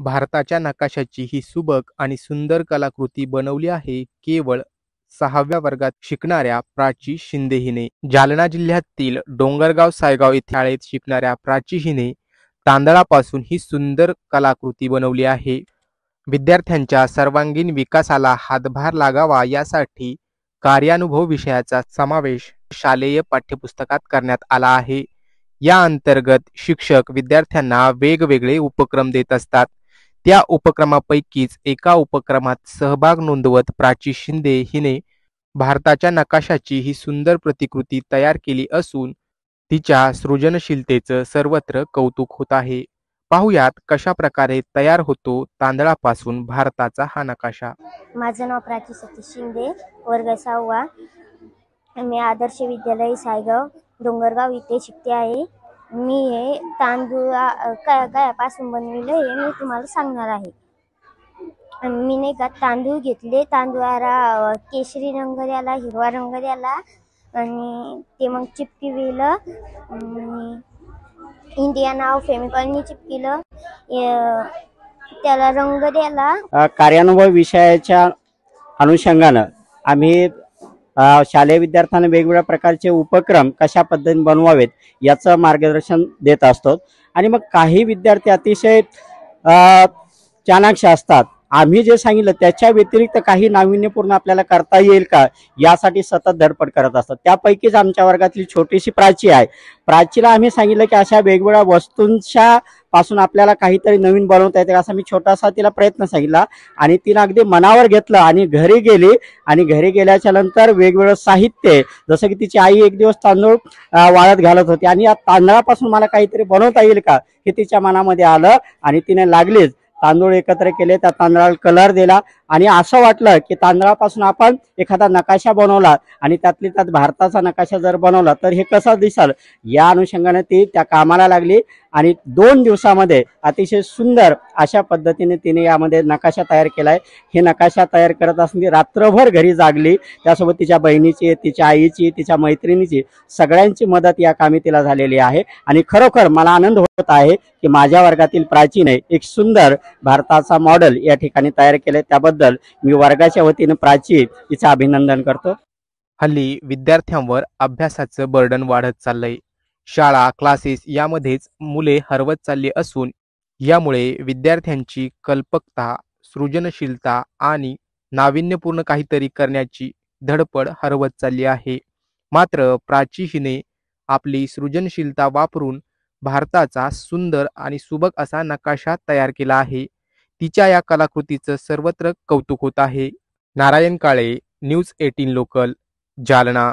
भारताच्या नकाशाची ही सुबक आणि सुंदर कलाकृती बनवली आहे केवळ 6व्या वर्गात शिकणाऱ्या प्राची शिंदे हिने. जालना जिल्ह्यातील डोंगरगाव सायगाव येथे शाळेत शिकणाऱ्या प्राची हिने तांदळापासून ही सुंदर कलाकृती बनवली आहे. विद्यार्थ्यांच्या सर्वांगीण विकासाला हातभार लागावा यासाठी कार्यानुभव विषयाचा समावेश शालेय पाठ्यपुस्तकात करण्यात आला आहे. या अंतर्गत शिक्षक विद्यार्थ्यांना वेगवेगळे उपक्रम देत असतात. त्या उपक्रमापैकीच एका उपक्रमात सहभाग नोंदवत प्राची शिंदे हिने भारताच्या नकाशाची ही सुंदर प्रतिकृती तयार केली असून तिच्या सृजनशीलतेचं सर्वत्र कौतुक होत आहे. पाहुयात कशा प्रकारे तयार होतो तांदळापासून भारताचा हा नकाशा. माझं नाव प्राची सतीश शिंदे, वर्ग 6वा. मी आदर्श विद्यालय सायगाव डोंगरगाव इथे शिकते आहे. मी हे गायापासून बनविलं हे मी तुम्हाला सांगणार आहे. मी नाही का तांदूळ घेतले, तांदूळाला केशरी रंग द्याला, हिरवा रंग द्याला आणि ते मग चिपकिविलं. इंडिया नाव फेमिकॉलनी चिपकिलं. त्याला रंग द्याला. कार्यानुभव विषयाच्या अनुषंगानं आम्ही शालेय विद्यार्थ्यांना वेगवेगळ्या प्रकारचे उपक्रम कशा पद्धतीने बनवावेत याचं मार्गदर्शन देत असतो. आणि मग काही विद्यार्थी अतिशय चाणाक्ष असतात. आम्ही जे सांगितलं त्याच्या व्यतिरिक्त काही नाविन्यपूर्ण आपल्याला करता येईल का यासाठी सतत धडपड करत असतात. त्यापैकीच आमच्या वर्गातली छोटीशी प्राची आहे. प्राचीला आम्ही सांगितलं की अशा वेगवेगळ्या वस्तूंच्या पासून आपल्याला काहीतरी नवीन बनवता येते असा मी छोटासा तिला प्रयत्न सांगितला आणि तिने अगदी मनावर घेतलं आणि घरी गेली. आणि घरी गेल्याच्या नंतर वेगवेगळं साहित्य, जसं की तिची आई एक दिवस तांदूळ वाळत घालत होती आणि या तांदळापासून मला काहीतरी बनवता येईल का हे तिच्या मनामध्ये आलं आणि तिने लागलीच तांदूळ एकत्र केले, त्या तांदळाला कलर दिला आणि असं वाटलं की तांदळापासून आपण एखादा नकाशा बनवला आणि त्यातली त्यात भारताचा नकाशा जर बनवला तर हे कसं दिसल. या अनुषंगाने ती त्या कामाला लागली आणि 2 दिवसामध्ये अतिशय सुंदर अशा पद्धतीने तिने यामध्ये नकाशा तयार केलाय. हे नकाशा तयार करत असताना रात्रभर घरी जागली. त्यासोबत तिच्या बहिणीची, तिच्या आईची, तिच्या मैत्रिणीची सगळ्यांची मदत या कामी तिला झालेली आहे. आणि खरोखर मला आनंद होत आहे की माझ्या वर्गातील प्राचीने एक सुंदर भारताचा मॉडेल या ठिकाणी तयार केले. त्याबद्दल मी वर्गाच्या वतीने प्राची हिचं अभिनंदन करतो. हल्ली विद्यार्थ्यांवर अभ्यासाचं बर्डन वाढत चाललंय. शाळा, क्लासेस यामध्येच मुले हरवत चालली असून यामुळे विद्यार्थ्यांची कल्पकता, सृजनशीलता आणि नाविन्यपूर्ण काहीतरी करण्याची धडपड हरवत चालली आहे. मात्र प्राची हिने आपली सृजनशीलता वापरून भारताचा सुंदर आणि सुबक असा नकाशा तयार केला आहे. तिच्या या कलाकृतीचं सर्वत्र कौतुक होत आहे. Narayan Kale, news 18 local, Jalna.